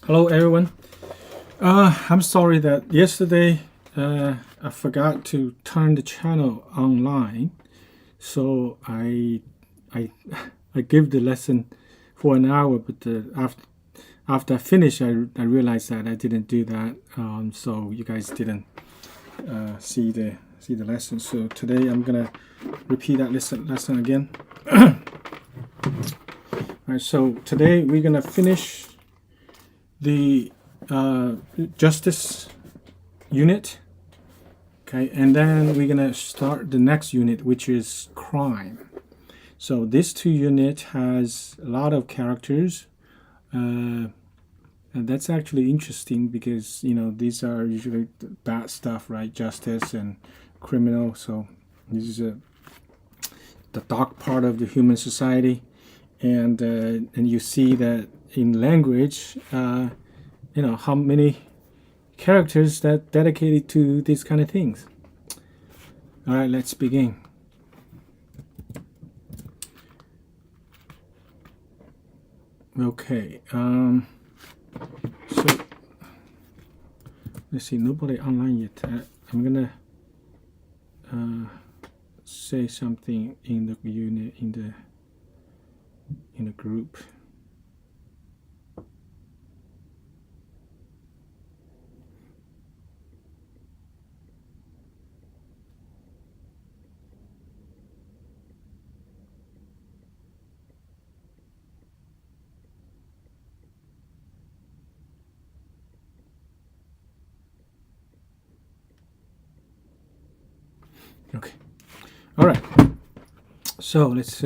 Hello everyone. I'm sorry that yesterday I forgot to turn the channel online, so I I give the lesson for an hour, but after I finished, I realized that I didn't do that, so you guys didn't see the lesson. So today I'm gonna repeat that lesson again. All right. So today we're gonna finish the justice unit, okay, and then we're gonna start the next unit, which is crime. So this two unit has a lot of characters, and that's actually interesting because these are usually bad stuff, right? Justice and criminal. So this is the dark part of the human society, and you see that in language, how many characters that dedicated to these kind of things. All right, let's begin. Okay, so let's see, nobody online yet. I'm gonna say something in the unit, in the group. Okay. All right. So let's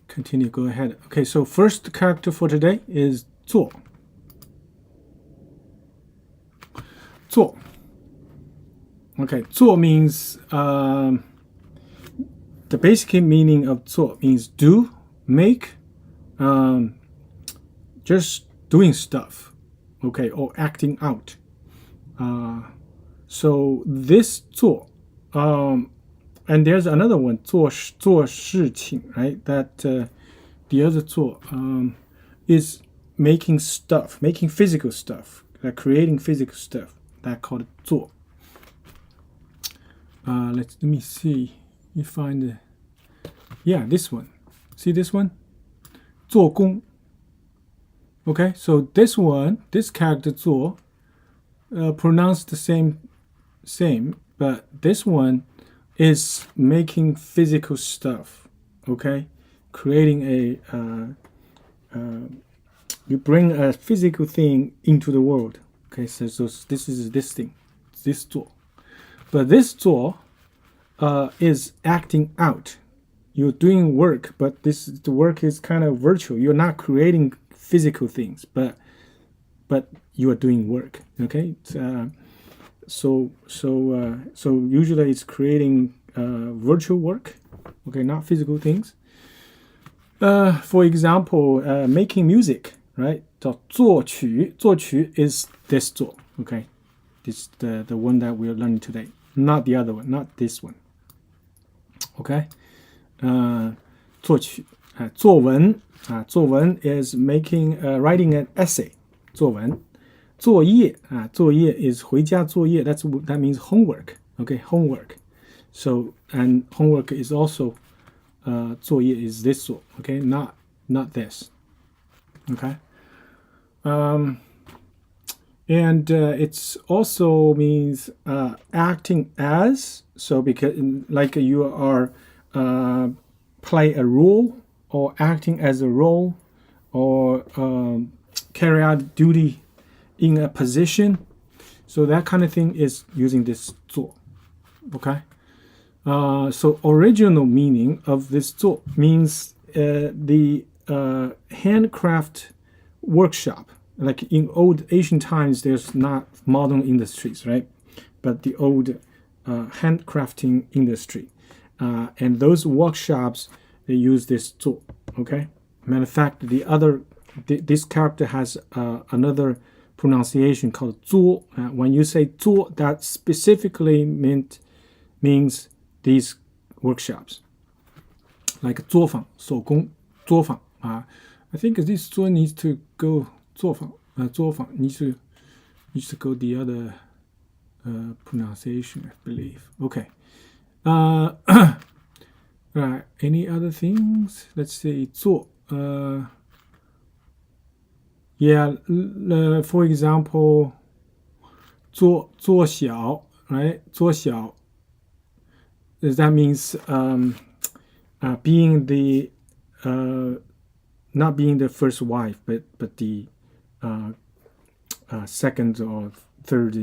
continue. Go ahead. Okay. So first character for today is 做. 做. Okay. 做 means the basic meaning of 做 means do, make, just doing stuff. Okay, or acting out. So this 做. And there's another one, 做事情, right? That the other 做 is making stuff, making physical stuff, creating physical stuff. That called 做. Let me see. You find this one. See this one? 做工. Okay, so this character 做 pronounced the same, but this one is making physical stuff. Okay, creating you bring a physical thing into the world. Okay, so this is this thing, this 做. But this 做 is acting out. You're doing work, but the work is kind of virtual. You're not creating physical things, but you are doing work. Okay, so usually it's creating virtual work. Okay, not physical things. For example, making music, right? 作曲is this 做. Okay, this the one that we are learning today, not the other one, not this one. Okay, 作曲. 作文. 作文 is making writing an essay. 作文. 作业. 作业 is 回家作业. That means homework. Okay, homework. So, and homework is also 作业 is this 做. Okay, not this. Okay. And it's also means acting as. So because like you are play a role, or acting as a role, or carry out duty in a position. So that kind of thing is using this 做. Okay. So original meaning of this 做 means the handcraft workshop. Like in old Asian times, there's not modern industries, right? But the old handcrafting industry. And those workshops, they use this 做. Okay. Matter of fact, this character has another pronunciation called 做. When you say 做, that specifically means these workshops, like 作坊, 手工作坊. I think this 做 needs to go 作坊.作坊 needs to go the other pronunciation, I believe. Okay. Right. Any other things? Let's see. 做 yeah. For example, 做小 right? 做小 that means being the not being the first wife, but the second or third,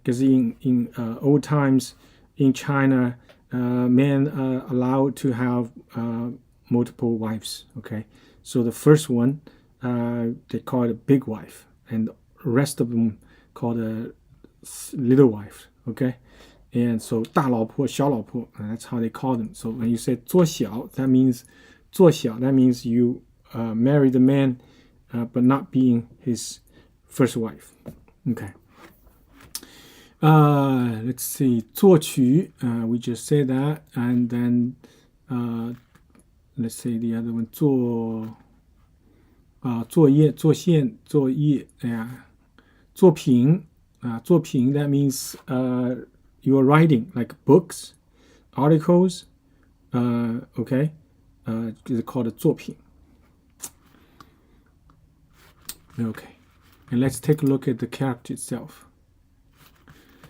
because in old times in China, men are allowed to have multiple wives. Okay, so the first one they call it a big wife, and the rest of them called a little wife. Okay, and so 大老婆、小老婆, that's how they call them. So when you say 做小, that means 做小, that means you marry the man, but not being his first wife. Okay. Let's see. 作曲, we just said that, and then let's say the other one. 作业, 作线, 作业, yeah. 作品, 作品, that means you are writing like books, articles, okay, it's called 作品. Okay, and let's take a look at the character itself.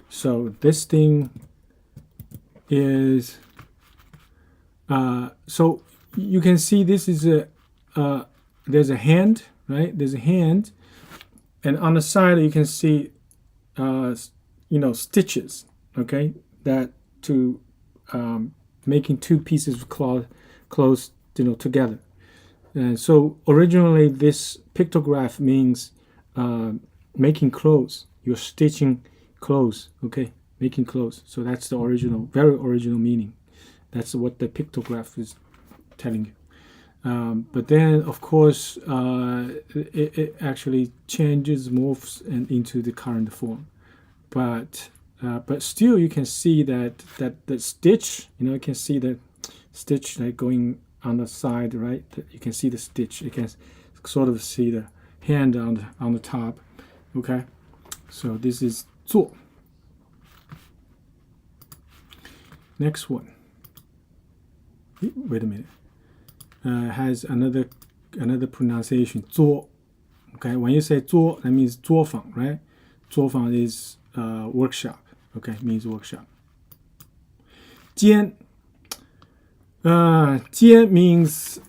So this thing is, so you can see this is there's a hand, right? There's a hand, and on the side you can see, stitches, okay, that to making two pieces of cloth close, together. And so originally this pictograph means making clothes. You're stitching clothes, okay, making clothes. So that's the original, very original meaning. That's what the pictograph is telling you. But then, of course, it actually changes, morphs, and into the current form. But still, you can see that the stitch. You can see the stitch like going on the side, right? You can see the stitch. You can sort of see the hand on the top. Okay, so this is 做. Next one. Wait a minute. Has another pronunciation. 做. Okay, when you say 做, that means 作坊, right? 作坊 is workshop. Okay, means workshop. 兼. 兼 means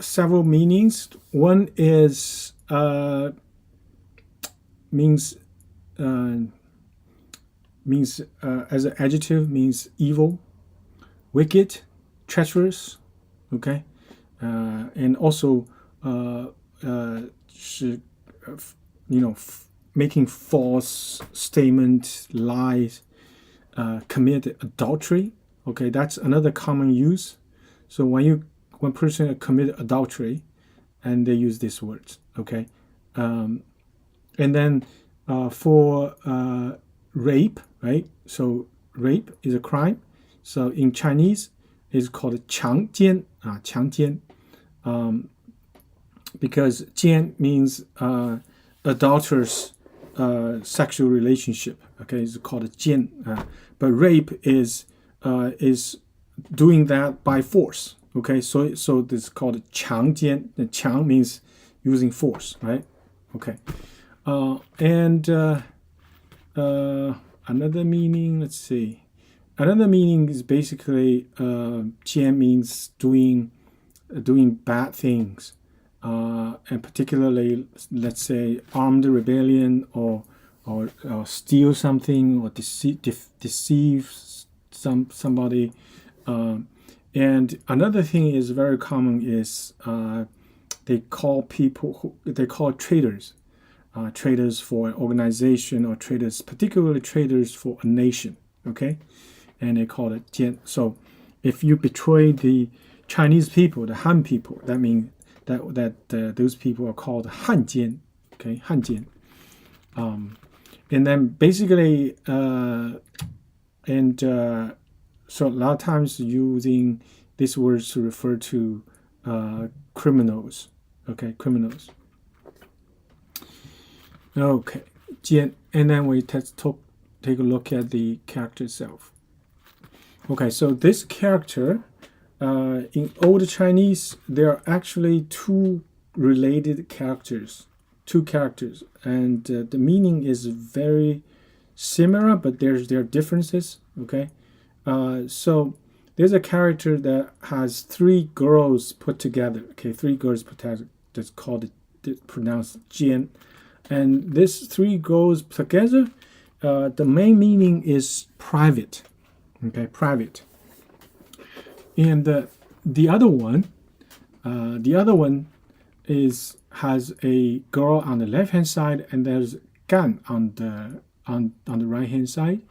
several meanings. One is means as an adjective means evil, wicked, treacherous. Okay, and also making false statement, lies, commit adultery. Okay, that's another common use. So when person commit adultery, and they use this word. Okay, and then for rape, right? So rape is a crime. So in Chinese, it's called 强奸, 强奸, because 奸 means adulterous sexual relationship. Okay, it's called 奸. But rape is doing that by force. Okay, so this is called 强奸. The 强 means using force, right? Okay, and another meaning. Let's see. Another meaning is basically 奸 means doing bad things, and particularly, let's say, armed rebellion or steal something or deceive somebody. And another thing is very common is they call traitors, traitors for an organization, or traitors, particularly traitors for a nation. Okay, and they call it 奸. So if you betray the Chinese people, the Han people, that means that those people are called 汉奸. Okay, 汉奸. And then basically, so a lot of times using these words to refer to criminals. Okay, criminals. Okay, 见, and then we take a look at the character itself. Okay, so this character, in Old Chinese, there are actually two related characters, and the meaning is very similar, but there are differences. Okay, so there's a character that has three girls put together. Okay, three girls put together. That's called pronounced jian, and these three girls together. The main meaning is private. Okay, private. And the other one has a girl on the left hand side, and there's gan on the right hand side.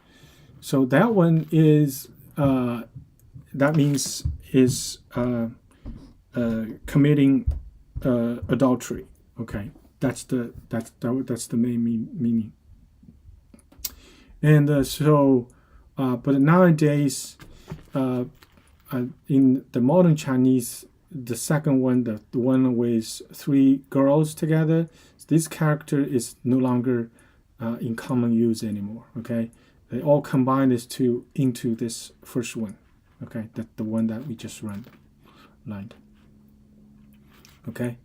So that one is that means is committing adultery. Okay, that's the main meaning. And but nowadays, in the modern Chinese, the second one, the one with three girls together, this character is no longer in common use anymore. Okay, they all combine these two into this first one. Okay, that the one that we just lined. Okay,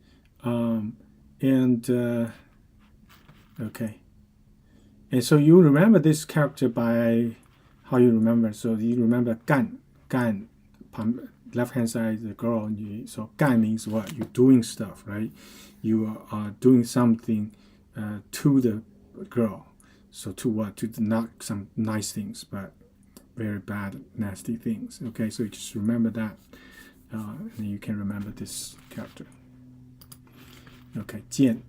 okay. And so you remember this character by how you remember. So you remember gan, left hand side the girl. So gan means what? You're doing stuff, right? You are doing something to the girl. So to what? To not some nice things, but very bad, nasty things. Okay, so you just remember that, and then you can remember this character. Okay, 见.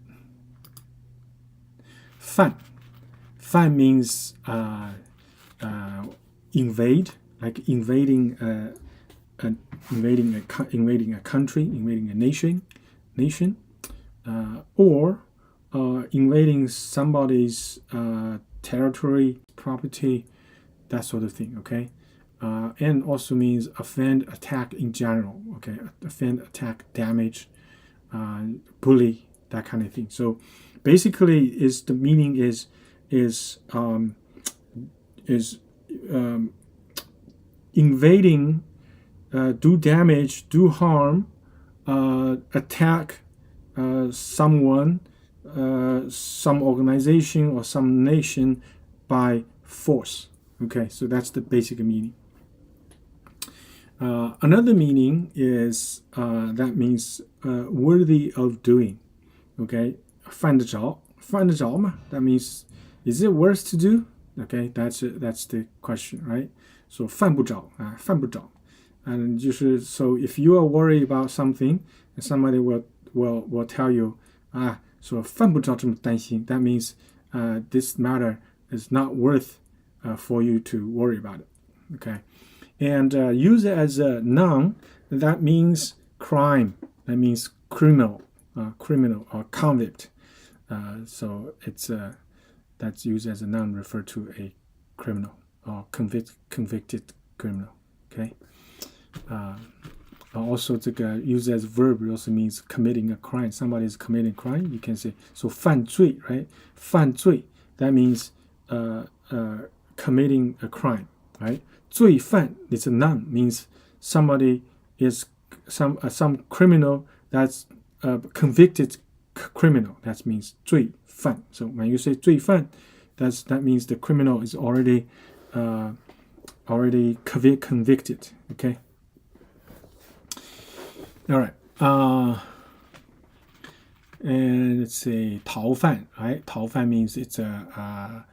Fan means invade, like invading a country, invading a nation, or invading somebody's territory, property, that sort of thing. Okay, and also means offend, attack in general. Okay, offend, attack, damage, bully, that kind of thing. So basically, the meaning is invading, do damage, do harm, attack someone, some organization or some nation by force. Okay, so that's the basic meaning. Another meaning is that means worthy of doing. Okay, 犯得着嘛? That means, is it worth to do? Okay, that's the question, right? So 犯不着, and so if you are worried about something, and somebody will tell you, so 犯不着这么担心. That means this matter is not worth for you to worry about it. Okay, and use it as a noun. That means crime. That means criminal or convict. So it's that's used as a noun, refer to a criminal or convicted criminal. Okay. Also, used as a verb, it also means committing a crime. Somebody is committing a crime. You can say so. 犯罪, right? 犯罪, that means committing a crime, right? 罪犯, it's a noun, means somebody is some criminal that's convicted criminal. That means 罪犯. So when you say 罪犯, that means the criminal is already convicted. Okay. All right. And let's say 逃犯, right? 逃犯 means it's a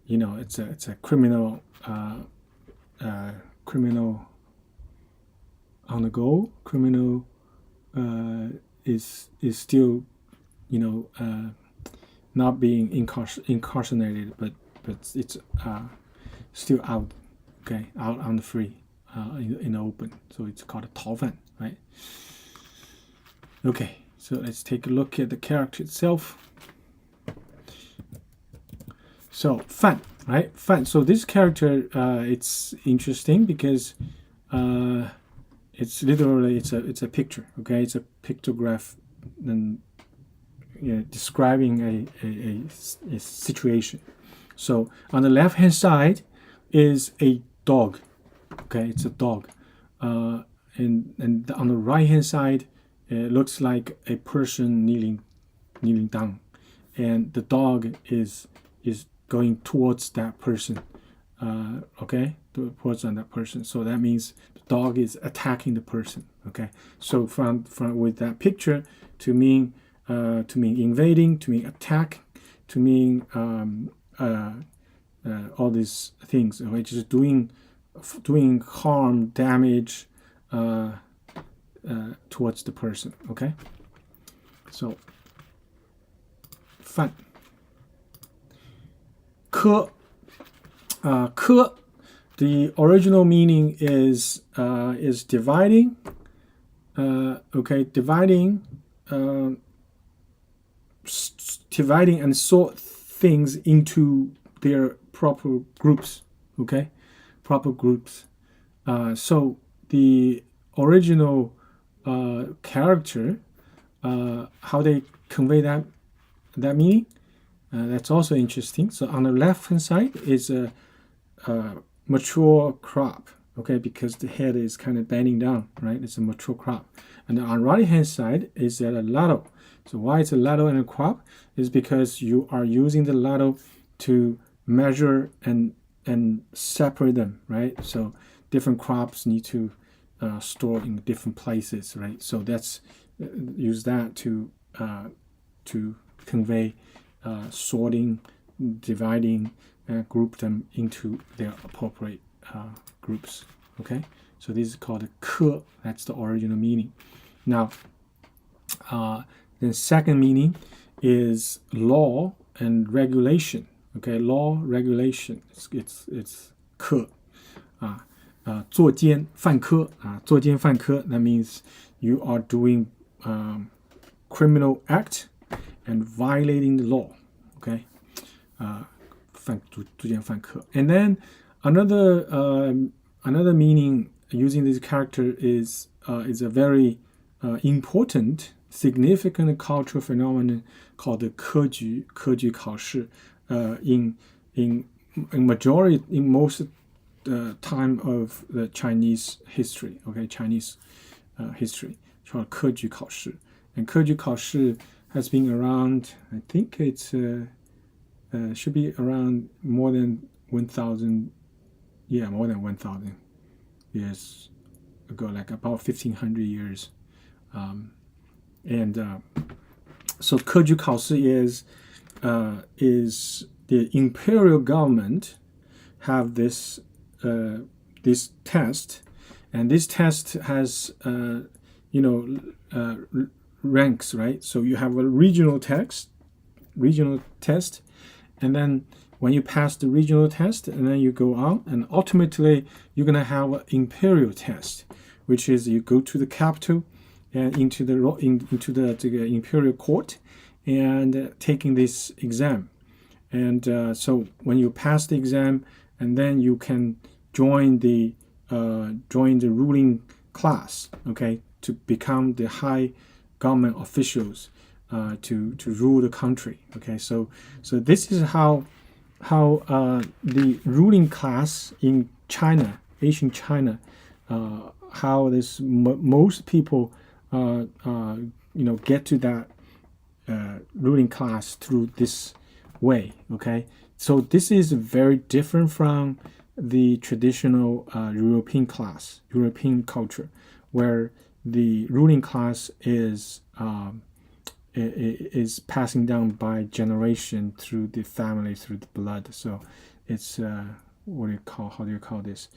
it's a criminal criminal on the go. Criminal is still not being incarcerated, but it's still out. Okay, out on the free, in the open. So it's called a 逃犯, right? Okay, so let's take a look at the character itself. So 范, right? 范. So this character, it's interesting because it's literally it's a picture. Okay, it's a pictograph, and describing a situation. So on the left hand side is a dog. Okay, it's a dog. And on the right hand side, it looks like a person kneeling down, and the dog is going towards that person. Okay, towards that person. So that means the dog is attacking the person. Okay, so from with that picture to mean invading, to mean attack, to mean all these things, which is doing harm, damage towards the person. Okay, so 犯科 科 the original meaning is dividing. Okay, dividing and sort things into their proper groups. Okay, proper groups. So the original character, how they convey that meaning, that's also interesting. So on the left hand side is a mature crop. Okay, because the head is kind of bending down, right? It's a mature crop. And on the right hand side is a ladle. So why it's a ladle and a crop is because you are using the ladle to measure and separate them, right? So different crops need to store in different places, right? So that's use that to convey sorting, dividing, group them into their appropriate groups. Okay, so this is called 科. That's the original meaning. Now, the second meaning is law and regulation. Okay, law, regulation. It's 科. 作奸犯科. 作奸犯科. That means you are doing criminal act and violating the law. Okay, 作奸犯科. And then another meaning using this character is a very important, significant cultural phenomenon called the 科举考试. In most time of the Chinese history. Okay, Chinese history called 科举考试. And 科举考试 has been around, I think it's should be around more than 1,000 years ago, like about 1,500 years. So 科举考试 is the imperial government have this test, and this test has ranks, right? So you have a regional test, and then when you pass the regional test, and then you go on, and ultimately you're gonna have an imperial test, which is you go to the capital and into the imperial court and taking this exam. And so when you pass the exam, and then you can join the ruling class, okay, to become the high government officials, to rule the country. Okay, so this is how the ruling class in China, Asian China, how this most people get to that ruling class through this way. Okay, so this is very different from the traditional European culture, where the ruling class is passing down by generation through the family, through the blood. So it's how do you call this?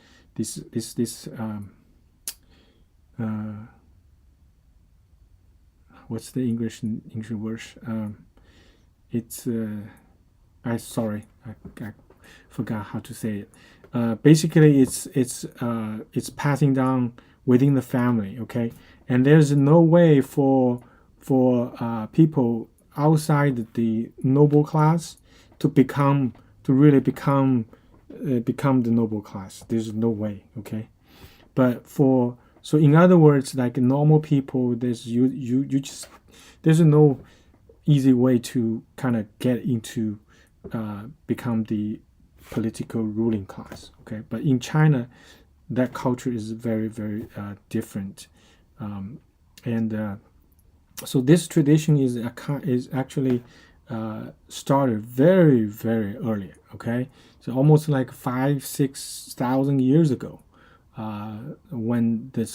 What's the English word? It's I forgot how to say it. Basically, it's passing down within the family. Okay, and there's no way for people outside the noble class to really become the noble class. There's no way. Okay, but so in other words, like normal people, there's no easy way to kind of get into become the political ruling class. Okay, but in China, that culture is very, very different, and so this tradition is actually started very, very early. Okay, so almost like 5,000-6,000 years ago, when the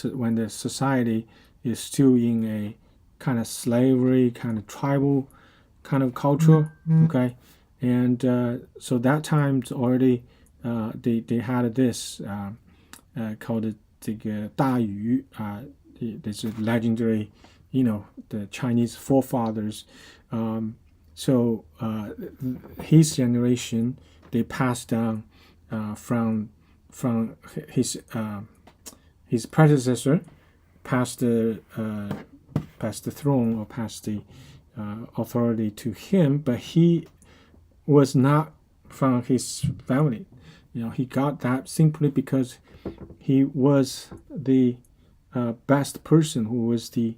society is still in a kind of slavery, kind of tribal kind of culture. Okay, and so that time's already they had this called 这个大禹 this is legendary, the Chinese forefathers. So his generation, they passed down from his predecessor, passed the throne or passed the authority to him, but he was not from his family. He got that simply because he was the best person, who was the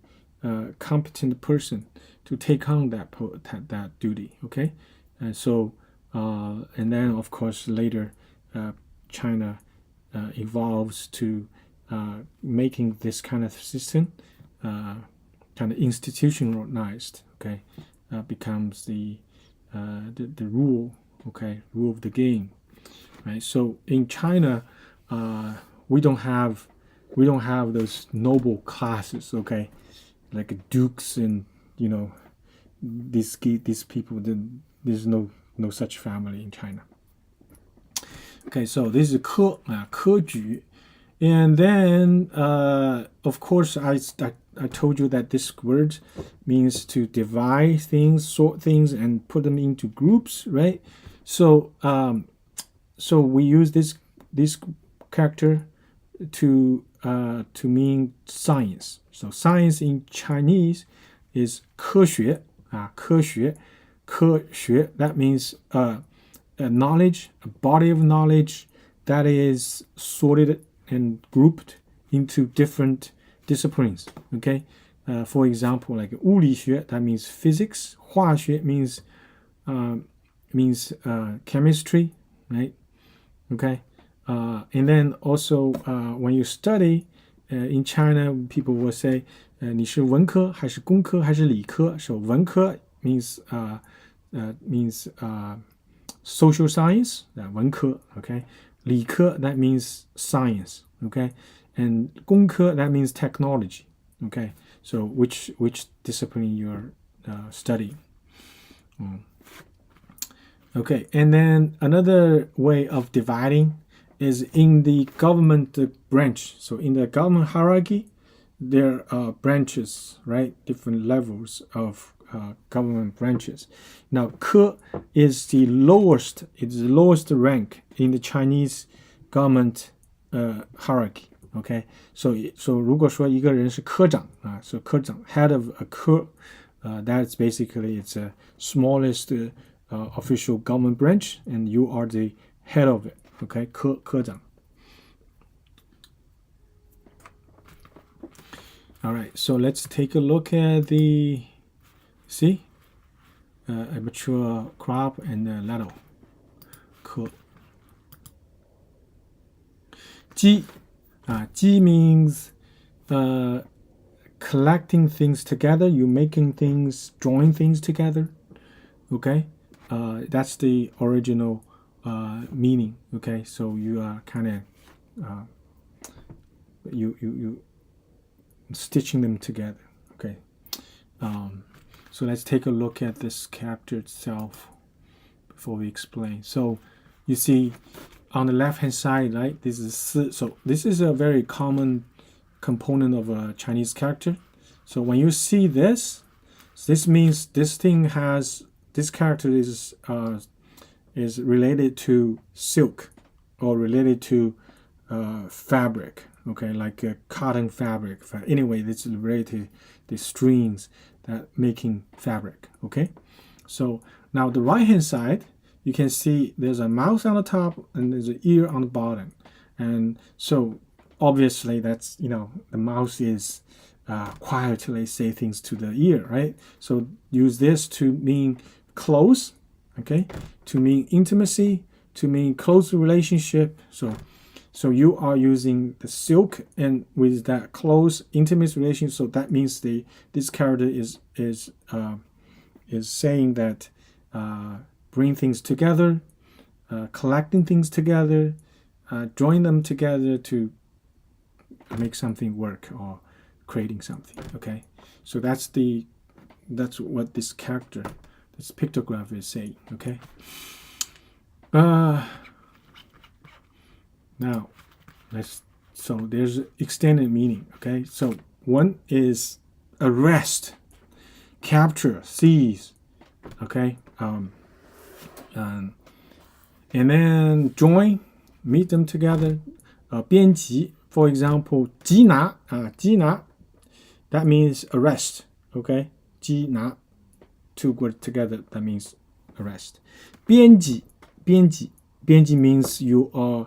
competent person to take on that duty. Okay, and so and then of course later China evolves to making this kind of system kind of institutionalized. Okay, becomes the rule. Okay, rule of the game. Right. So in China, we don't have those noble classes. Okay, like dukes and these people. There's no such family in China. Okay, so this is 科举, and then of course I told you that this word means to divide things, sort things, and put them into groups, right? So so we use this character to mean science. So science in Chinese is 科学, 科学, that means a knowledge, a body of knowledge that is sorted and grouped into different disciplines. Okay, for example, like 物理学, that means physics. 化学means chemistry, right? Okay, and then also when you study in China, people will say 你是文科还是工科还是理科? So 文科 means social science, 文科, okay? 理科 that means science, okay? And 工科 that means technology, okay? So which discipline you're studying. Okay, and then another way of dividing is in the government branch. So in the government hierarchy, there are branches, right? Different levels of government branches. Now, 科 is the lowest. It's the lowest rank in the Chinese government hierarchy. Okay, so 如果说一个人是科长so 科长 head of a 科 that's basically it's a smallest official government branch, and you are the head of it. Okay, 科长. All right, so let's take a look at the a mature crop and a ladle. 科. 基 Ji means collecting things together. You're making things, drawing things together. Okay, that's the original meaning. Okay, so you are kind of you stitching them together. Okay, so let's take a look at this chapter itself before we explain. So you see on the left hand side, right, this is so this is a very common component of a Chinese character. So when you see this means this character is related to silk or related to fabric. Okay, like a cotton fabric. Anyway, this is related to the streams that making fabric. Okay, so now the right hand side, you can see there's a mouth on the top and there's an ear on the bottom, and so obviously that's the mouse is quietly say things to the ear, right? So use this to mean close, okay? To mean intimacy, to mean close relationship. So you are using the silk and with that close intimate relation. So that means this character is saying that bring things together, collecting things together, join them together to make something work or creating something. Okay, so that's what this character, this pictograph is saying. Okay. Now, so there's extended meaning. Okay, so one is arrest, capture, seize. Okay, and then join, meet them together. 编辑, for example, 缉拿, 缉拿, that means arrest. Okay, 缉拿, two words together, that means arrest. 编辑, 编辑, 编辑 means you are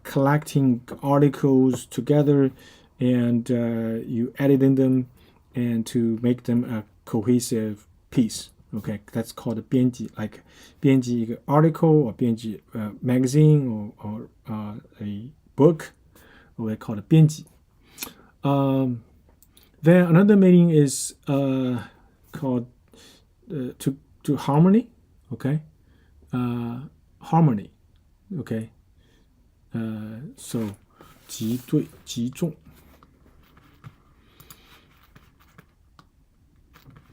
collecting articles together and you editing them and to make them a cohesive piece. Okay, that's called 编辑, like 编辑一个 article or 编辑magazine or a book, or they call it 编辑. Then another meaning is called to harmony. Okay, harmony. Okay, so 集对集中.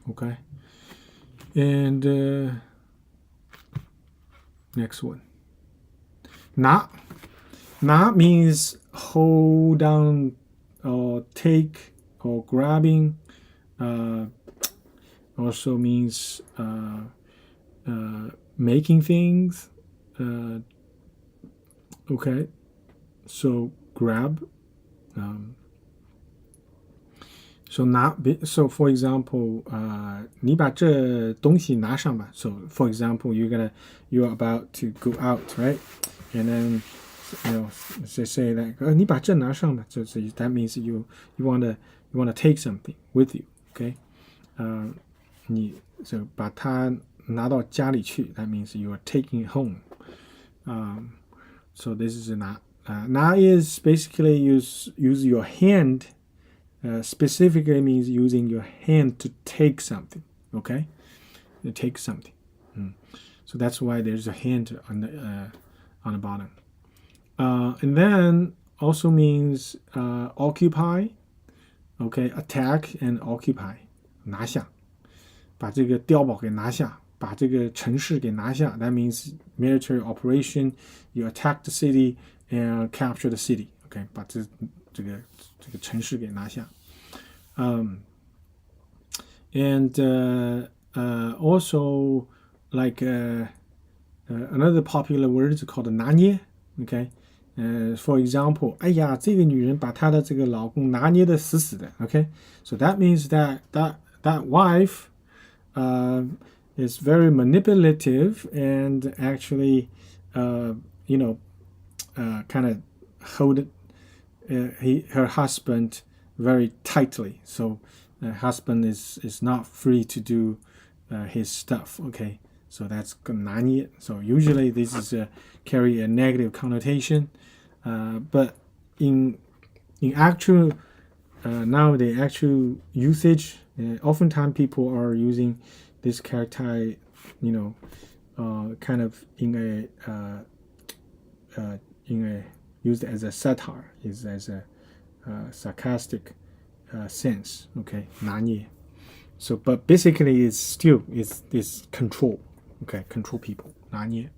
Okay, and next one. 拿 means hold down or take or grabbing. Also means making things. Okay, so grab. So for example, 你把这东西拿上吧. So for example, you're about to go out, right? And then they say like 你把这拿上吧. So that means you wanna take something with you, okay? So 把它拿到家里去. That means you are taking it home. So this is 拿. 拿 is basically use your hand. Specifically means using your hand to take something. Okay, to take something. So that's why there's a hand on the bottom. And then also means occupy. Okay, attack and occupy. 拿下，把这个碉堡给拿下，把这个城市给拿下. That means military operation. You attack the city and capture the city. Okay, 把这个城市给拿下. And also like another popular word is called 拿捏. Okay, for example, 哎呀，这个女人把她的这个老公拿捏得死死的. Okay, so that means that wife is very manipulative and actually kind of hold her husband very tightly. So the husband is not free to do his stuff. Okay, so that's 拿捏. So usually this is carry a negative connotation, but in actual nowadays actual usage, oftentimes people are using this character, kind of in a used as a satire, is as a sarcastic sense. Okay, 拿捏. So, but basically, it's still is control. Okay, control people. 拿捏.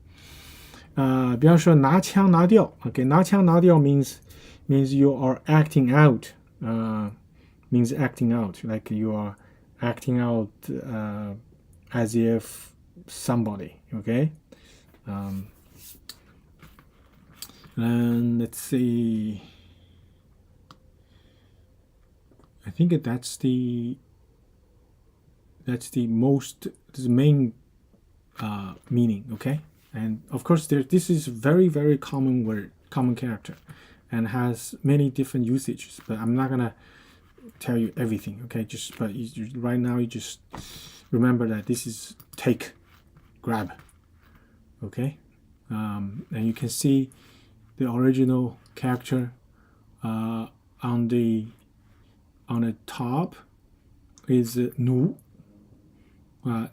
比方说拿腔拿调. Okay, 拿腔拿调 means you are acting out. Means acting out, like you are acting out as if somebody. Okay. And let's see. I think that's the main meaning. Okay, and of course this is a very, very common word, common character, and has many different usages. But I'm not gonna tell you everything. Okay, right now you just remember that this is take, grab. Okay, and you can see the original character on the top is 奴.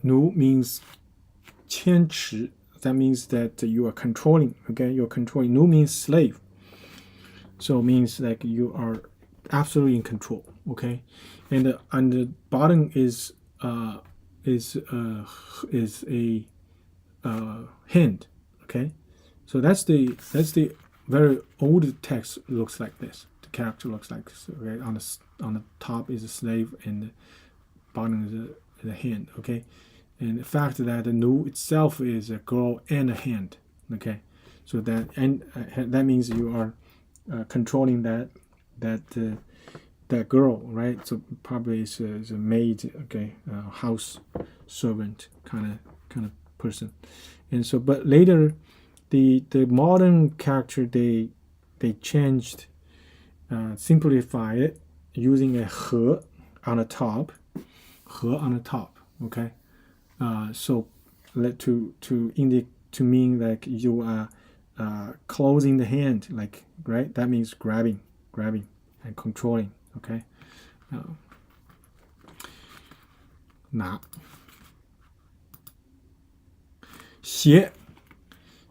奴 means 牵持. That means that you are controlling. Okay, you're controlling. 奴 means slave. So it means like you are absolutely in control. Okay, and on the bottom is a hand. Okay, so that's the very old text looks like this. The character looks like this. Okay, on the top is a slave and the bottom is a hand. Okay, and the fact that the nu itself is a girl and a hand. Okay, so that means you are controlling that girl, right? So probably is a maid, okay, house servant kind of person. And so, but later, the modern character they changed, simplify it using a 和 on the top, 和 on the top. Okay, so to mean like you are closing the hand, like, right? That means grabbing and controlling. Okay, 拿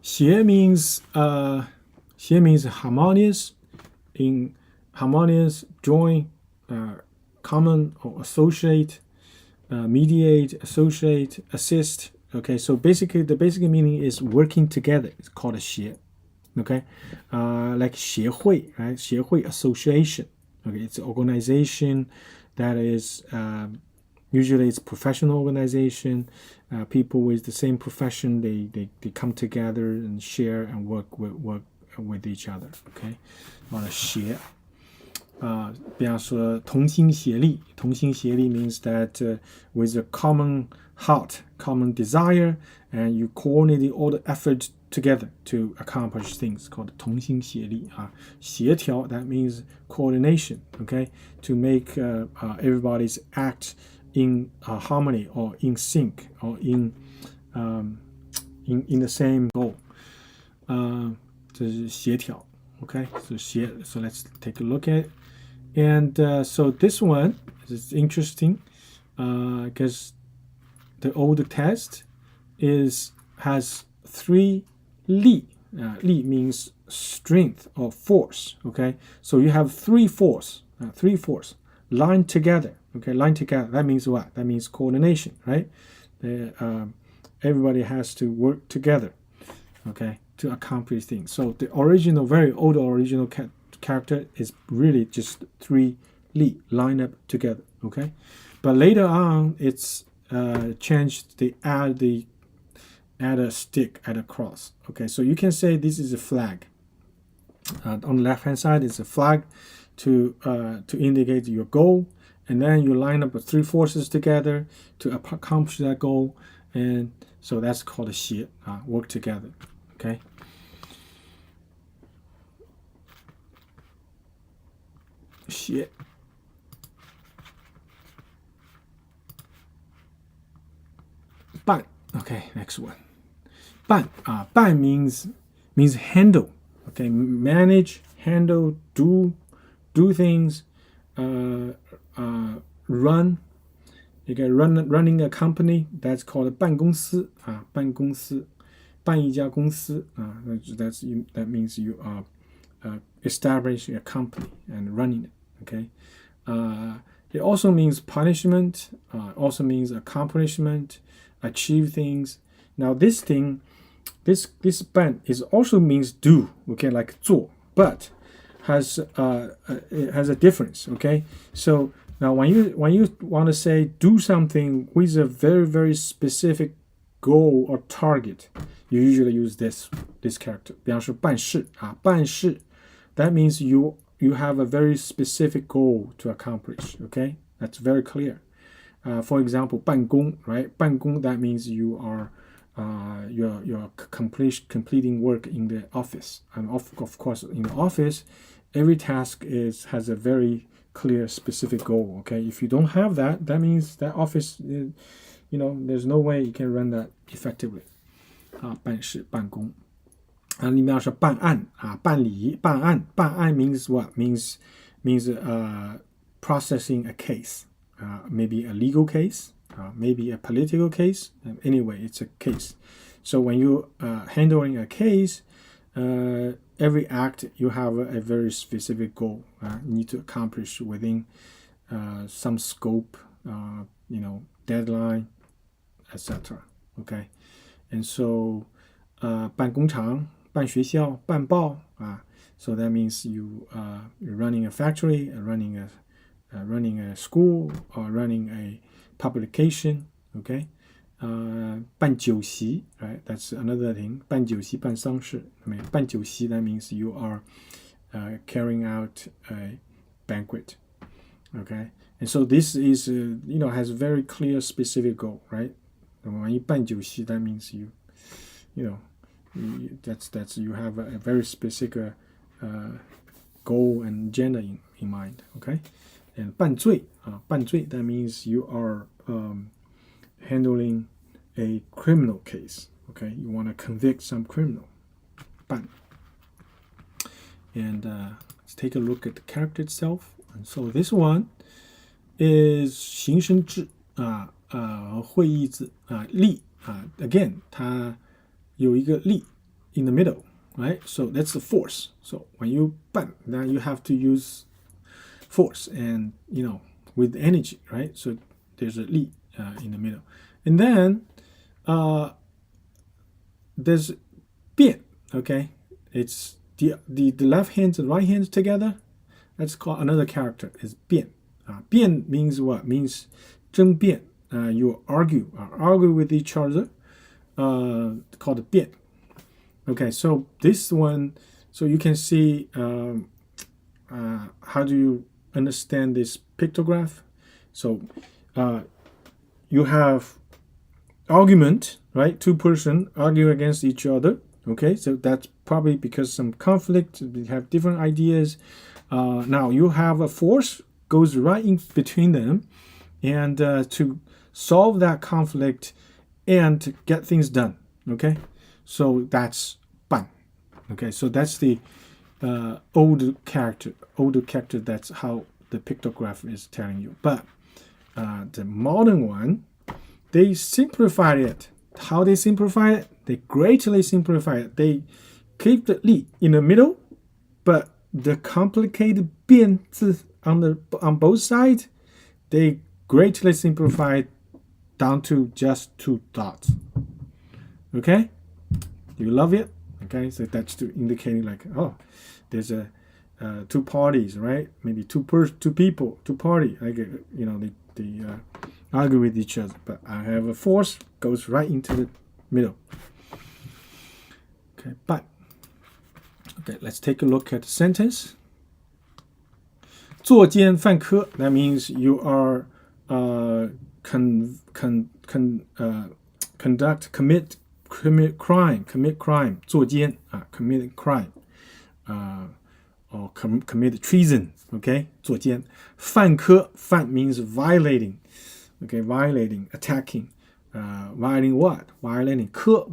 斜 means harmonious, in harmonious, join, common or associate, mediate, associate, assist. Okay, so basically the basic meaning is working together. It's called a 协. Okay, like 协会, right? 协会 association. Okay, it's an organization that is usually it's professional organization. People with the same profession, they come together and share and work with each other. Okay, 协 比方说同心协力 means that with a common heart, common desire, and you coordinate all the effort together to accomplish things, called 同心协力 协调 that means coordination. Okay, to make everybody's act in harmony or in sync or in the same goal. 这是协调. Okay, so let's take a look at it. And so this one is interesting because the old text has 3 li. Li means strength or force. Okay, so you have 3 force lined together. Okay, lined together. That means what? That means coordination, right? Everybody has to work together. Okay, to accomplish things. So the original, very old original character is really just 3 li lined up together. Okay, but later on it's changed. They add a stick at a cross. Okay, so you can say this is a flag. On the left hand side is a flag to indicate your goal, and then you line up 3 forces together to accomplish that goal, and so that's called a 协 work together. Okay. Shit. Ban. Okay, next one. Ban. Ban means handle. Okay, manage, handle, do things, run. You get running a company. That's called 办公司 办公司 办一家公司 that means you are establishing a company and running it. Okay, it also means punishment. Also means accomplishment, achieve things. Now this ban is also means do. Okay, like 做, but it has a difference. Okay, so now when you want to say do something with a very, very specific goal or target, you usually use this character. 比方说办事 办事 that means you have a very specific goal to accomplish. Okay, that's very clear. For example, 办公, right? 办公 that means you are you're completing work in the office, and of course in the office every task has a very clear specific goal. Okay, if you don't have that, that means that office, there's no way you can run that effectively. 办事办公里面是办案办理办案办案 means what means processing a case, maybe a legal case, maybe a political case. Anyway, it's a case. So when you handling a case, every act you have a very specific goal you need to accomplish within some scope, deadline, etc. Okay, and so 办工厂、办学校、办报so that means you're running a factory, running a school, or running a publication. Okay, 办酒席, right? That's another thing. 办酒席、办丧事。办酒席 that means you are carrying out a banquet. Okay, and so this is has a very clear specific goal, right? When you 办酒席 that means that's you have a very specific goal and agenda in mind. Okay, and 办罪 that means you are handling a criminal case. Okay, you want to convict some criminal. 办 and let's take a look at the character itself. And so this one is 形声字会意字力again 它有一个力 in the middle, right? So that's the force. So when you 办 now you have to use force and with energy, right? So there's a 力 in the middle, and then there's 变. Okay, it's the left hands and right hands together. That's called another character is 变. 变 means what? Means 争辩. You argue with each other. Called 辩. Okay, so this one, so you can see how do you understand this pictograph? So you have argument, right? Two person argue against each other. Okay, so that's probably because some conflict. We have different ideas. Now you have a force goes right in between them, and to solve that conflict and to get things done. Okay, so that's 办. Okay, so that's the older character. That's how the pictograph is telling you. But the modern one, they simplified it. How they simplify it? They greatly simplify it. They keep the 力 in the middle, but the complicated 变字 on both sides, they greatly simplified down to just 2 dots. Okay, you love it. Okay, so that's to indicating like, oh, there's a 2 parties, right? Maybe 2 people, 2 party. Like they argue with each other, but I have a force goes right into the middle. Okay, but okay, let's take a look at the sentence. 作奸犯科 that means you are commit crime 作奸 commit crime or commit treason. Okay, 作奸 犯科 犯 means violating. Okay, violating, attacking, violating what? Violating 科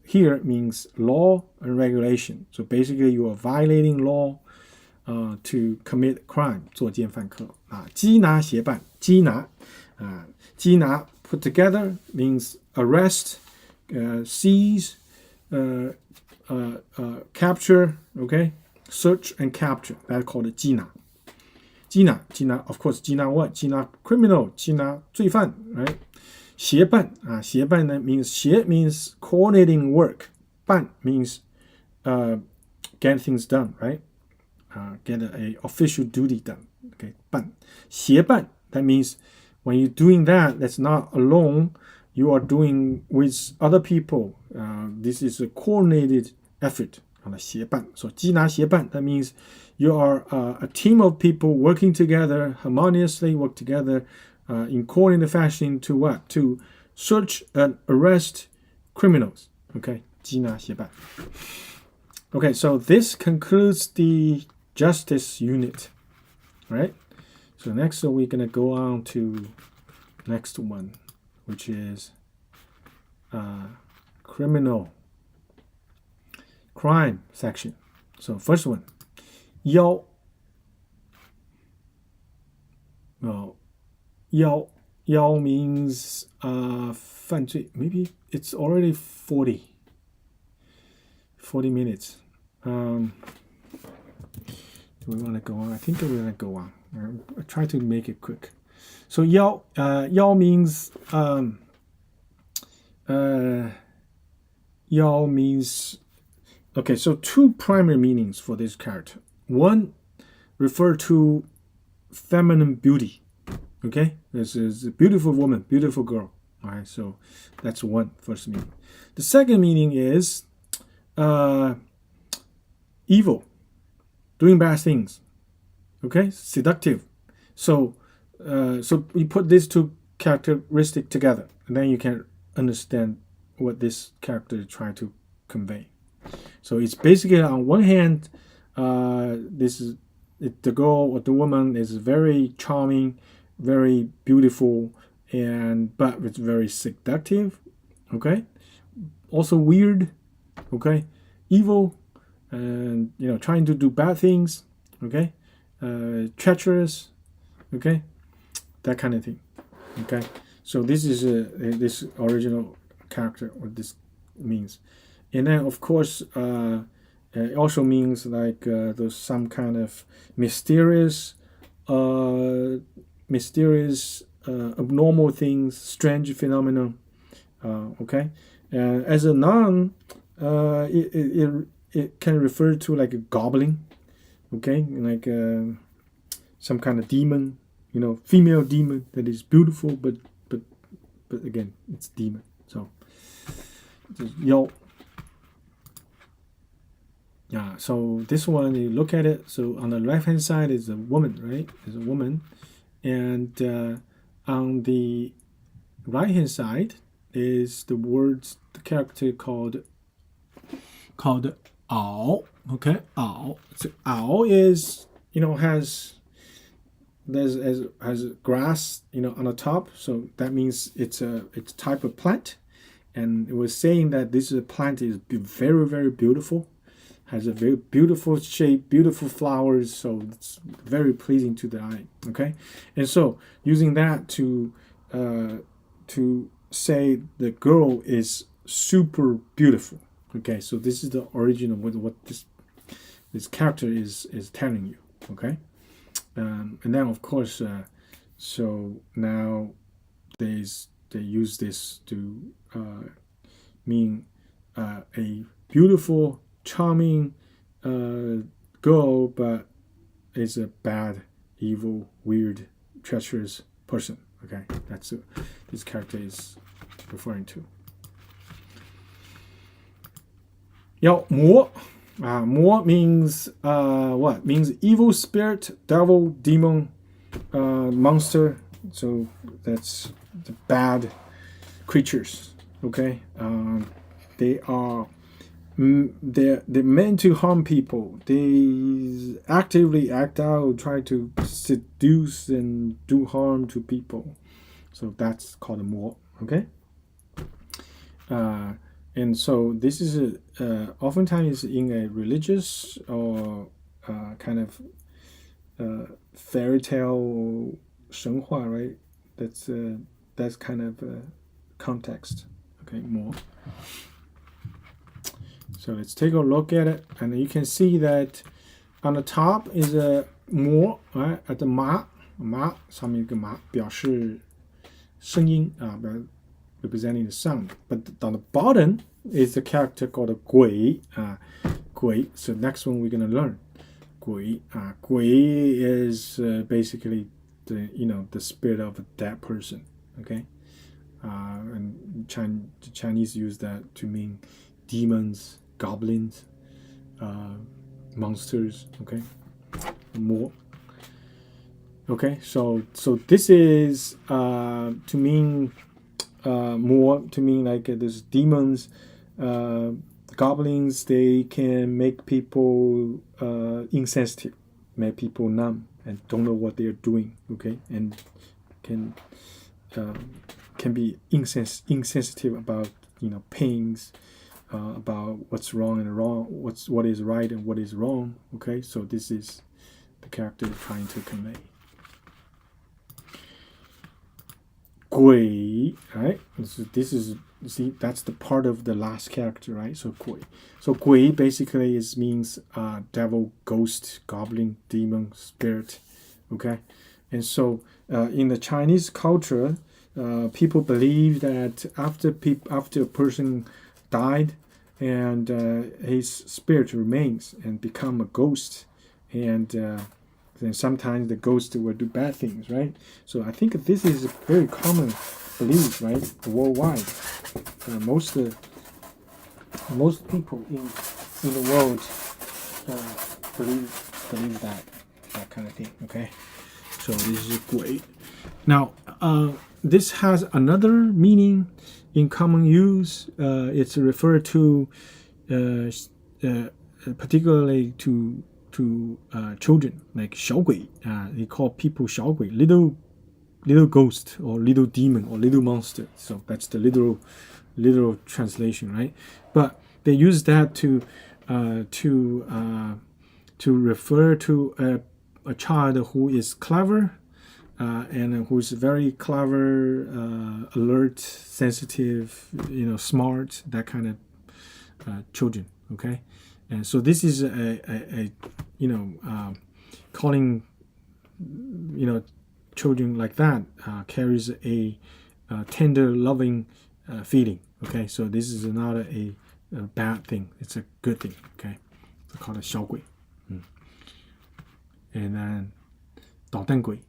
here means law and regulation. So basically you are violating law to commit crime. 作奸犯科缉拿协办缉拿缉拿 put together means arrest, seize, capture. Okay, search and capture. That's called 缉拿 缉拿 of course 缉拿 what? 缉拿 criminal, 缉拿罪犯 right? 协办协办 that means 协 means coordinating work. 办 means get things done, right? Get a official duty done. Okay, 办协办 that means when you're doing that, that's not alone. You are doing with other people. This is a coordinated effort. 协办 so 缉拿协办 that means you are a team of people working together, harmoniously work together in coordinated fashion to what? To search and arrest criminals. Okay, 缉拿协办. Okay, so this concludes the justice unit. Right? So next we're gonna go on to next one, which is crime section. So first one, 妖. Well, 妖 means 犯罪. Maybe it's already 40 minutes. Do we want to go on? I think we're gonna go on. I'll try to make it quick. So 妖 means 妖 means, okay, so two primary meanings for this character. One refer to feminine beauty. Okay, this is a beautiful woman, beautiful girl. All right, so that's one first meaning. The second meaning is evil, doing bad things. Okay, seductive. So we put these two characteristics together, and then you can understand what this character is trying to convey. So it's basically, on one hand, the girl or the woman is very charming, very beautiful, but it's very seductive. Okay, also weird. Okay, evil, and trying to do bad things. Okay, treacherous. Okay, that kind of thing. Okay, so this is this original character, what this means. And then of course it also means like there's some kind of mysterious abnormal things, strange phenomenon. Okay, as a noun, it can refer to like a goblin. Okay, like some kind of demon, female demon that is beautiful, but again, it's demon. So yo. Yeah, so this one, you look at it, so on the left hand side is a woman, right? Is a woman. And on the right hand side is the character called 螯. Okay, 螯. So 螯is, has grass, on the top. So that means it's a type of plant. And it was saying that this plant is very, very beautiful. Has a very beautiful shape, beautiful flowers, so it's very pleasing to the eye. Okay, and so using that to say the girl is super beautiful. Okay, so this is the original what this character is telling you. Okay, and then of course, so now they use this to mean a beautiful, charming girl, but is a bad, evil, weird, treacherous person. Okay, that's what this character is referring to. 魔 means what? Means evil spirit, devil, demon, monster. So that's the bad creatures. Okay, they're meant to harm people. They actively act out, try to seduce and do harm to people. So that's called a 魔. Okay. And so this is oftentimes in a religious or kind of fairy tale 神话, right? That's kind of context. Okay, 魔. So let's take a look at it, and you can see that on the top is a 魔, right? At the 马上面一个马表示声音 representing the sound. But on the bottom is the character called a 鬼 鬼. So next one we're gonna learn 鬼 鬼 is basically the spirit of a dead person. Okay, and the Chinese use that to mean demons, goblins, monsters. Okay, more. Okay, so this is to mean more, to mean like there's demons, goblins. They can make people insensitive. make people numb and don't know what they're doing. Okay, and can be insensitive about pains, about what's wrong and wrong, what is right and what is wrong. Okay, so this is the character trying to convey. 鬼, right? This is see, that's the part of the last character, right? So 鬼. So 鬼 basically means devil, ghost, goblin, demon, spirit. Okay, and so in the Chinese culture, people believe that after a person died, and his spirit remains and become a ghost, and then sometimes the ghost will do bad things, right? So I think this is a very common belief, right, worldwide. Most people in the world believe that kind of thing. Okay, so this is 鬼. Now, this has another meaning in common use. It's referred to particularly to children, like 小鬼. They call people 小鬼, little ghost or little demon or little monster. So that's the literal translation, right? But they use that to refer to a child who is clever, and who's very clever, alert, sensitive, smart, that kind of children. Okay, and so this is a calling children like that carries a tender, loving feeling. Okay, so this is not a bad thing; it's a good thing. Okay, it's called a 小鬼. And then 捣蛋鬼.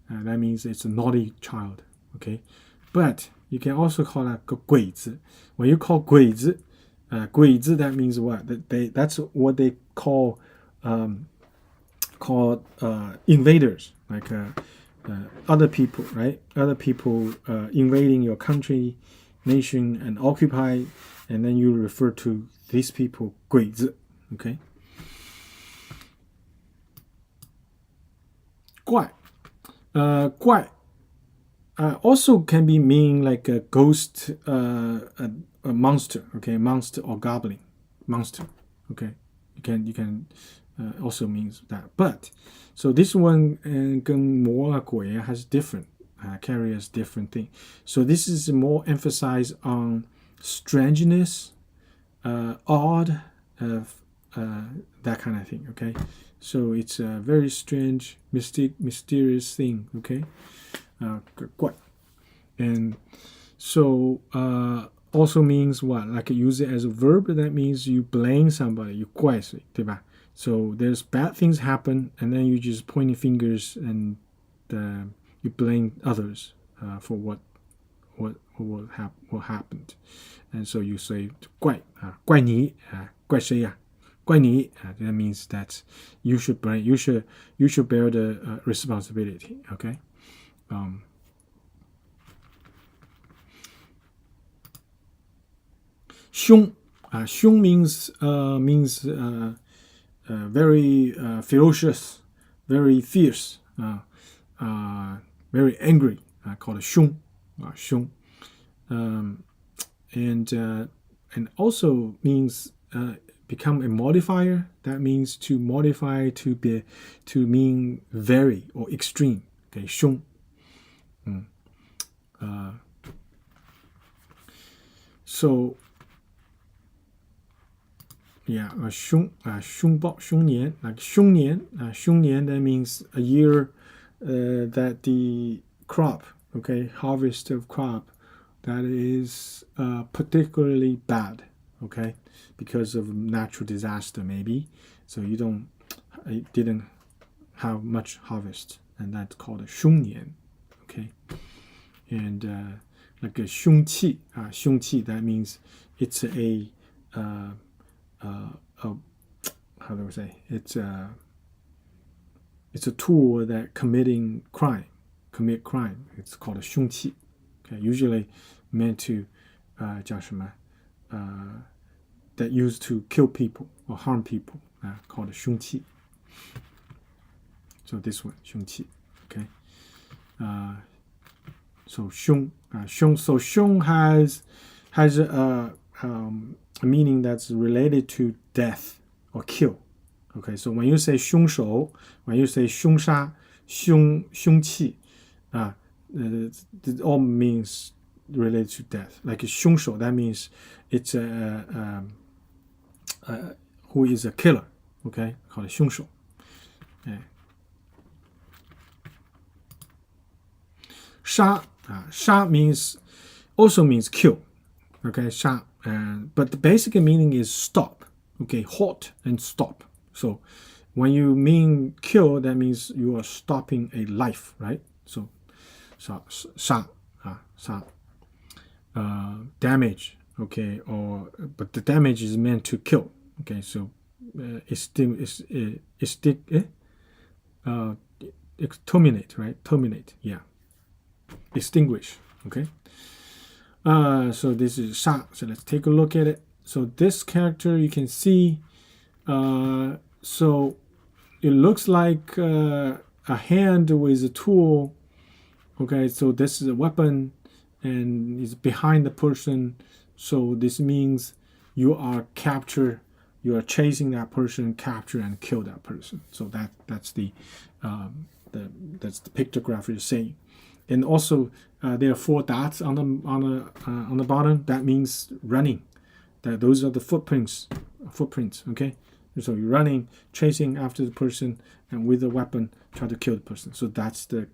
That means it's a naughty child. Okay, but you can also call that 个鬼子. When you call 鬼子, 鬼子, that means what? That's what they call invaders, like other people, right? Other people invading your country, nation, and occupy, and then you refer to these people 鬼子. Okay. 怪. 怪 also can be mean like a ghost, a monster. Okay, monster or goblin, monster. Okay, you can also means that. But so this one 跟魔啊鬼 has different carries different thing. So this is more emphasized on strangeness, odd, that kind of thing. Okay, so it's a very strange, mysterious thing. Okay, 怪. And so also means what? Like use it as a verb. That means you blame somebody. You 怪谁, 对吧? So there's bad things happen, and then you just pointing fingers and you blame others for what happened. And so you say 怪你怪谁呀? 怪你 that means that you should bear the responsibility. Okay. 凶 凶 means very ferocious, very fierce, very angry, called 凶 凶. And also means become a modifier. That means to modify to mean very or extreme. Okay, 凶. So yeah, 凶暴 凶年 like 凶年 凶年, that means a year that the crop, okay, harvest of crop, that is particularly bad, okay, because of natural disaster maybe. So it didn't have much harvest, and that's called a 凶年. Okay, and like a 凶器 凶器, that means it's a how do I say? It's a tool that commit crime. It's called a 凶器. Okay, usually meant to 叫什么 that used to kill people or harm people, called a 凶器. So this one 凶器 okay so 凶 so 凶 has a meaning that's related to death or kill. Okay, so when you say 凶手 when you say 凶杀凶器 it all means related to death. Like 凶手 that means it's who is a killer. Okay, 好的凶手 杀 杀 means also means kill. Okay, 杀 but the basic meaning is stop. Okay, halt and stop. So when you mean kill, that means you are stopping a life, right? So 杀 damage. Okay, but the damage is meant to kill. Okay, so terminate, right? Terminate, yeah. Extinguish. Okay. So this is 杀. So let's take a look at it. So this character you can see. So it looks like a hand with a tool. Okay. So this is a weapon, and it's behind the person. So this means you are chasing that person, capture and kill that person. So that's the pictograph is saying. And also there are 4 dots on the bottom. That means running. Those are the footprints. Okay. So you're running, chasing after the person, and with a weapon try to kill the person. So that's the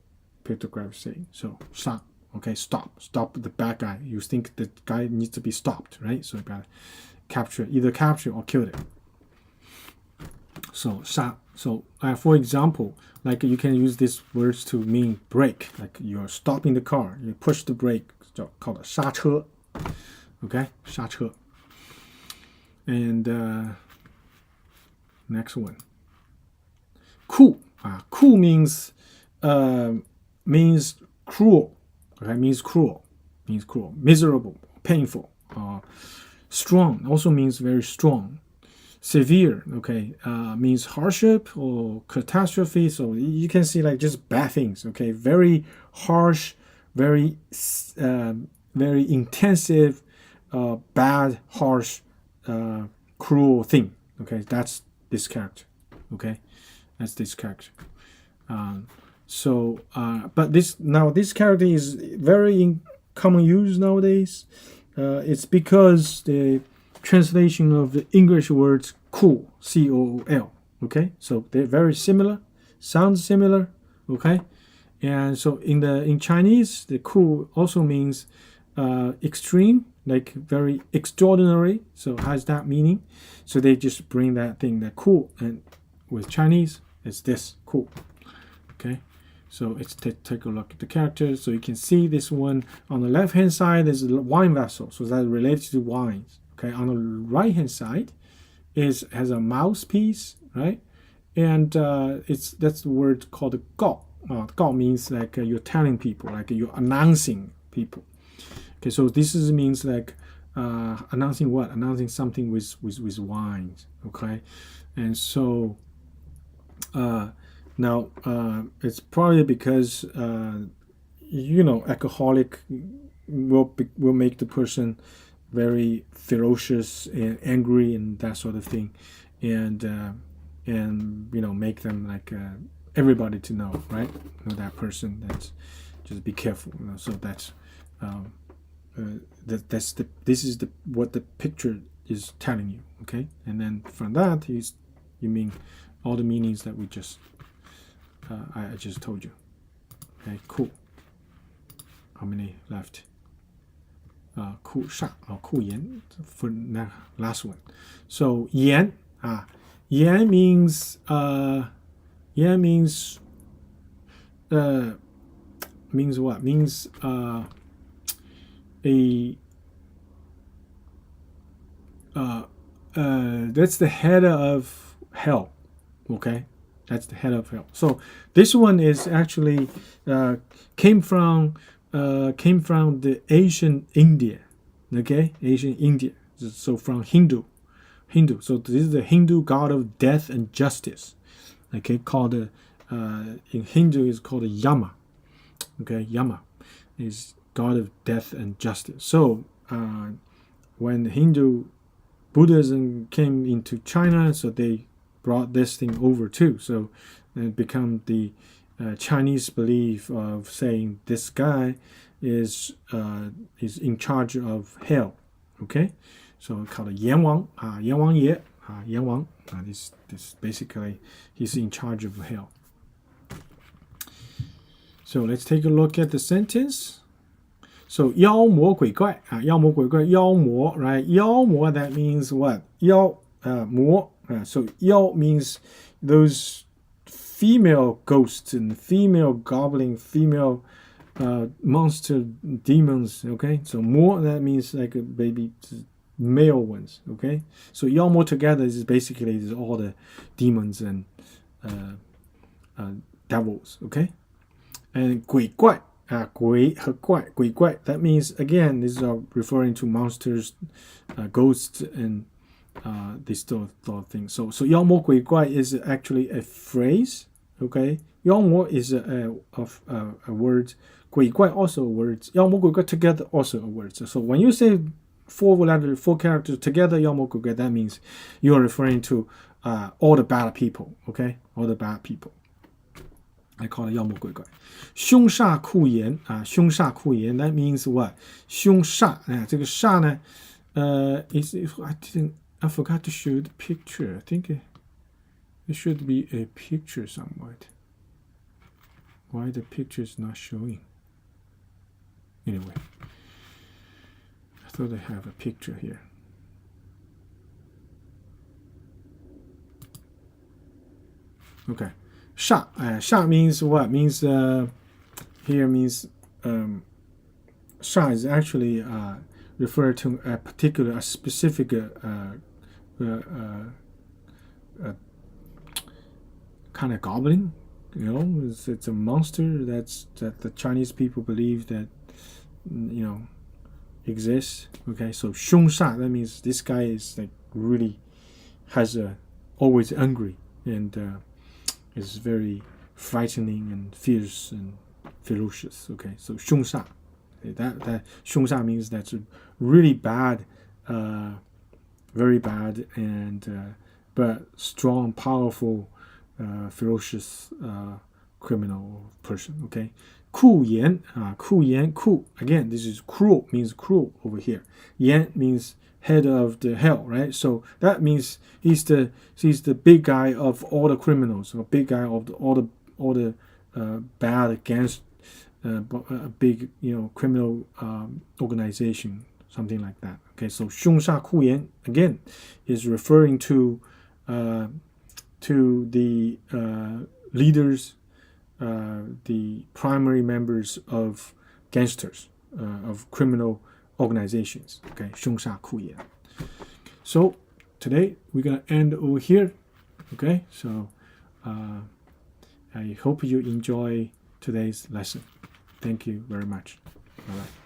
pictograph saying. So 杀. Okay, stop the bad guy. You think the guy needs to be stopped, right? So you gotta either capture or kill it. So 杀. So for example, like you can use these words to mean brake. Like you're stopping the car, you push the brake, called 刹车. Okay, 刹车. And next one. 酷. 酷 means cruel. Okay, means cruel, miserable, painful. Strong also means very strong. Severe, okay, means hardship or catastrophe. So you can see like just bad things. Okay, very harsh, very intensive, bad, harsh, cruel thing. Okay, that's this character. Okay, that's this character. But this character is very in common use nowadays. It's because the translation of the English words cool, C-O-O-L. Okay, so they're very similar, sounds similar. Okay, and so in Chinese, the cool also means extreme, like very extraordinary. So has that meaning? So they just bring that thing, that cool, and with Chinese, it's this cool. Okay. So let's take a look at the characters. So you can see this one on the left hand side is a wine vessel, so that's related to wines. Okay, on the right hand side has a mouthpiece, right? And that's the word called 告. 告 means like you're telling people, like you're announcing people. Okay, so this means like announcing what? Announcing something with wines. Okay, and so now it's probably because alcoholic will make the person very ferocious and angry and that sort of thing, and make them like everybody to know, right? That person. That's just be careful. So that's this is what the picture is telling you. Okay, and then from that you mean all the meanings that we just I just told you. Okay, cool. How many left? Cool 煞 or 酷言 for the last one. So 言 言 means means what? Means that's the head of hell. Okay, that's the head of hell. So this one is actually came from the Asian India. Okay, Asian India. So from Hindu. So this is the Hindu god of death and justice. Okay, called in Hindu is called Yama. Okay, Yama is god of death and justice. So when Hindu Buddhism came into China, so they brought this thing over too. So it became the Chinese belief of saying this guy is in charge of hell. Okay, so called Yan Wang, Yan Wang Ye, Yan Wang. This basically he's in charge of hell. So let's take a look at the sentence. So 妖魔鬼怪妖魔鬼怪妖魔 right 妖魔 that means what 妖魔 so 妖 means those female ghosts and female goblin female monster demons. Okay, so more that means like a baby male ones. Okay, so 妖魔 together is basically is all the demons and devils. Okay, and 鬼怪 鬼和怪 鬼怪 that means again these are referring to monsters, ghosts and this sort of thing. So 妖魔鬼怪 is actually a phrase. Okay, 妖魔 is a word, 鬼怪 also a word, 妖魔鬼怪 together also a word. So when you say four characters together 妖魔鬼怪 that means you are referring to all the bad people. Okay, all the bad people. I call it 妖魔鬼怪。凶煞酷言凶煞酷言 that means what? 凶煞这个煞呢I forgot to show the picture. I think it should be a picture somewhat. Why the picture is not showing? Anyway, I thought I have a picture here. Okay. 煞 sha means what? Means here means 煞 is actually refer to a particular, a specific kind of goblin. You know, it's a monster that the Chinese people believe that exists. Okay, so 凶煞 that means this guy is like really has always angry and is very frightening and fierce and ferocious. Okay, so 凶煞 that 凶煞 means that's really bad, very bad and but strong, powerful, ferocious criminal person. Okay, 酷言 酷言 酷 again this is cruel, means cruel over here. 言 means head of the hell, right? So that means he's the big guy of all the criminals, or big guy of all the bad against a big criminal organization, something like that. Okay, so 凶煞酷言 again is referring to the leaders, the primary members of gangsters, of criminal organizations. Okay, 凶煞酷言. So today we're gonna end over here. Okay, so I hope you enjoy today's lesson. Thank you very much. Bye bye.